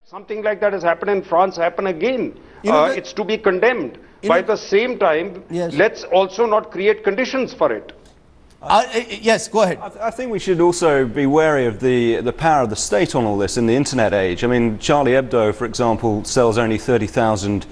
Something like that has happened in France, happen again. It's to be condemned. By the same time, let's also not create conditions for it. Yes, go ahead. I think we should also be wary of the power of the state on all this in the internet age. I mean, Charlie Hebdo, for example, sells only 30,000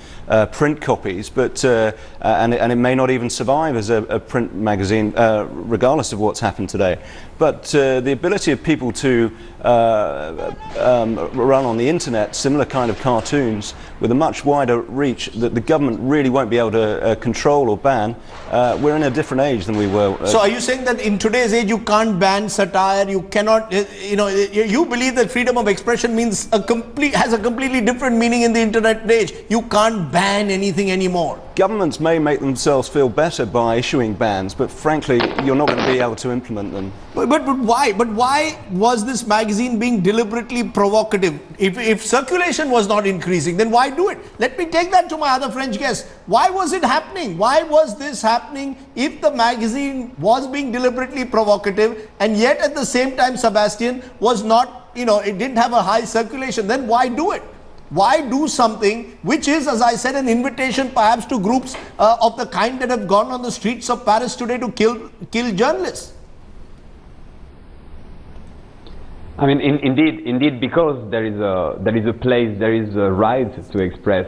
print copies, but and it may not even survive as a print magazine, regardless of what's happened today. But the ability of people to run on the internet similar kind of cartoons with a much wider reach that the government really won't be able to control or ban, we're in a different age than we were. So are you saying that in today's age you can't ban satire, you cannot, you believe that freedom of expression means has a completely different meaning in the internet age? You can't ban anything anymore. Governments may make themselves feel better by issuing bans, but frankly, you're not going to be able to implement them. But why? But why was this magazine being deliberately provocative? If circulation was not increasing, then why do it? Let me take that to my other French guest. Why was it happening? Why was this happening if the magazine was being deliberately provocative and yet at the same time, Sebastian, was not, it didn't have a high circulation? Then why do it? Why do something which is, as I said, an invitation perhaps to groups of the kind that have gone on the streets of Paris today to kill journalists? I mean, indeed, because there is a place, there is a right to express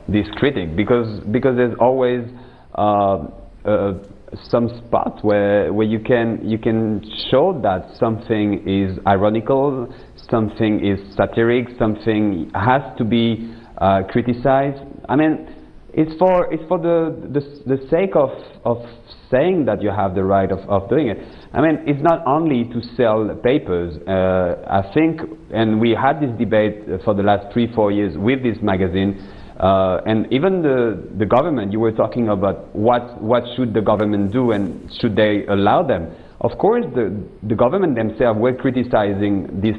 this critique, because there's always some spot where you can show that something is ironical, something is satiric, something has to be criticized. I mean, it's for the sake of saying that you have the right of doing it. I mean, it's not only to sell papers. I think, and we had this debate for the last 3-4 years with this magazine, and even the government. You were talking about what should the government do and should they allow them. Of course, the government themselves were criticizing this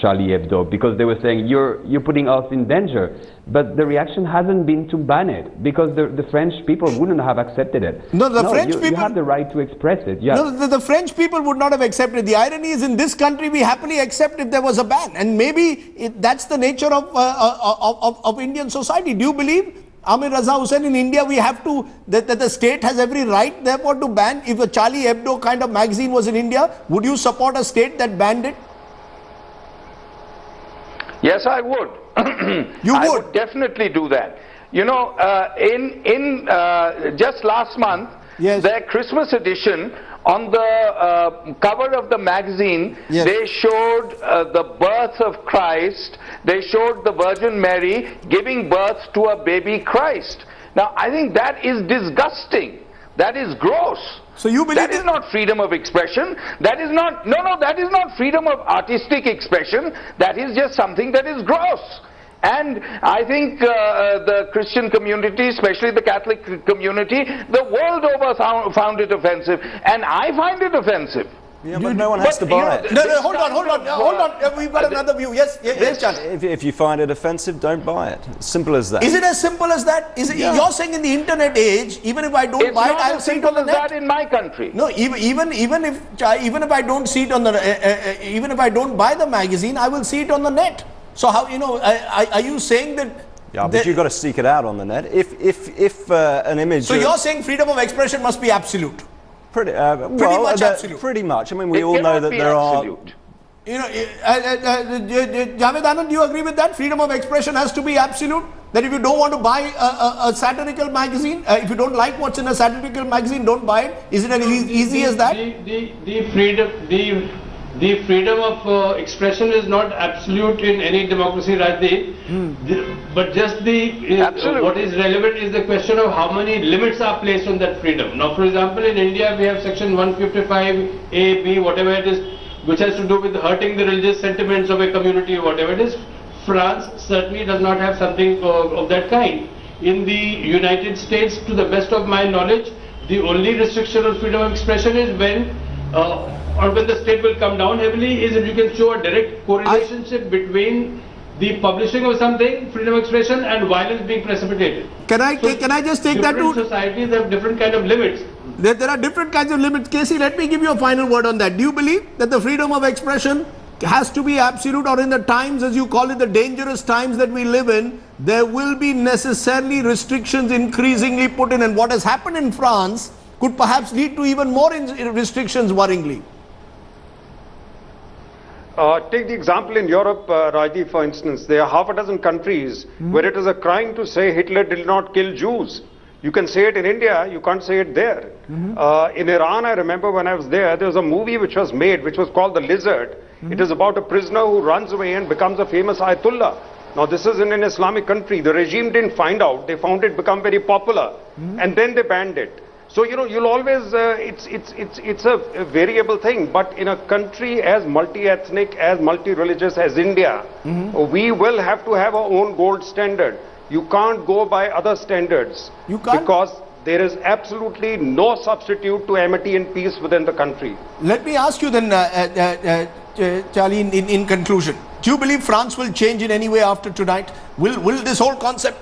Charlie Hebdo because they were saying you're putting us in danger. But the reaction hasn't been to ban it because the French people wouldn't have accepted it. No, French people. You have the right to express it. Yeah. No, the French people would not have accepted. The irony is, in this country, we happily accept if there was a ban, and maybe that's the nature of Indian society. Do you believe? Amir Raza Hussain, in India, we have to, that the state has every right, therefore, to ban. If a Charlie Hebdo kind of magazine was in India, would you support a state that banned it? Yes, I would. You would? I would definitely do that. In just last month, their Christmas edition, on the cover of the magazine, they showed the birth of Christ. They showed the Virgin Mary giving birth to a baby Christ. Now, I think that is disgusting. That is gross. So you believe that is not freedom of expression. That is not, that is not freedom of artistic expression. That is just something that is gross. And I think the Christian community, especially the Catholic community, the world over found it offensive, and I find it offensive. Yeah, but no one has to buy it. No, hold on. We've got another view. Yes, Charlie. If you find it offensive, don't buy it. Simple as that. Is it as simple as that? You're saying in the internet age, even if I don't buy it, I'll see it on the net. It's not as simple as that in my country. No, even if I don't see it on the, even if I don't buy the magazine, I will see it on the net. So how, are you saying that? Yeah, but you've got to seek it out on the net. If an image. So you're saying freedom of expression must be absolute. Pretty much absolute. Pretty much. I mean, we all know that there absolute. Javed Anand, do you agree with that? Freedom of expression has to be absolute. That if you don't want to buy a satirical magazine, if you don't like what's in a satirical magazine, don't buy it. Is it as easy as that? The freedom of expression is not absolute in any democracy, Rajdeep. But just what is relevant is the question of how many limits are placed on that freedom. Now, for example, in India, we have section 155A, B, whatever it is, which has to do with hurting the religious sentiments of a community or whatever it is. France certainly does not have something of that kind. In the United States, to the best of my knowledge, the only restriction on freedom of expression is when the state will come down heavily, is if you can show a direct correlation between the publishing of something, freedom of expression, and violence being precipitated. Can I just take that to... Different societies have different kind of limits. There are different kinds of limits. Casey, let me give you a final word on that. Do you believe that the freedom of expression has to be absolute, or in the times, as you call it, the dangerous times that we live in, there will be necessarily restrictions increasingly put in, and what has happened in France could perhaps lead to even more restrictions, worryingly. Take the example in Europe, Raji, for instance. There are half a dozen countries where it is a crime to say Hitler did not kill Jews. You can say it in India, you can't say it there. In Iran, I remember when I was there was a movie which was made, which was called The Lizard. It is about a prisoner who runs away and becomes a famous Ayatollah. Now this is in an Islamic country. The regime didn't find out. They found it become very popular. And then they banned it. So, you know, you'll always, it's a variable thing. But in a country as multi-ethnic, as multi-religious as India, we will have to have our own gold standard. You can't go by other standards. You can't? Because there is absolutely no substitute to amity and peace within the country. Let me ask you then, Charlie, in conclusion, do you believe France will change in any way after tonight? Will this whole concept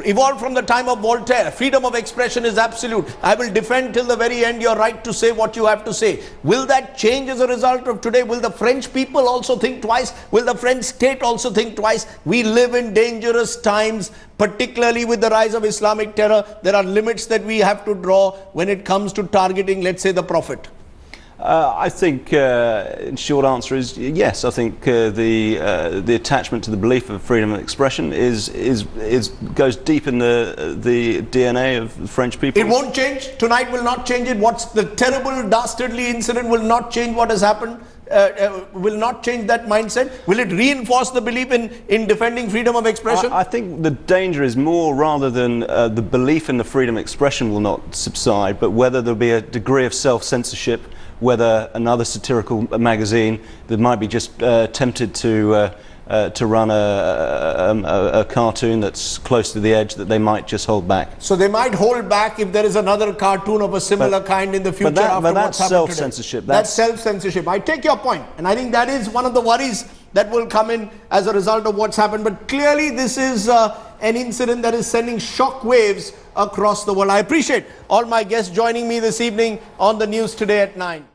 evolve from the time of Voltaire? Freedom of expression is absolute. I will defend till the very end your right to say what you have to say. Will that change as a result of today? Will the French people also think twice? Will the French state also think twice? We live in dangerous times, particularly with the rise of Islamic terror. There are limits that we have to draw when it comes to targeting, let's say, the Prophet. I think, short answer is yes. I think the attachment to the belief of freedom of expression goes deep in the DNA of the French people. It won't change. Tonight will not change it. What's the terrible, dastardly incident will not change what has happened. Will not change that mindset. Will it reinforce the belief in defending freedom of expression? I think the danger is more rather than the belief in the freedom of expression will not subside, but whether there'll be a degree of self-censorship, whether another satirical magazine that might be just tempted to run a cartoon that's close to the edge, that they might just hold back. So they might hold back if there is another cartoon of a similar kind in the future. But that's self-censorship. That's self-censorship. I take your point, and I think that is one of the worries that will come in as a result of what's happened. But clearly this is an incident that is sending shock waves across the world. I appreciate all my guests joining me this evening on the news today at 9.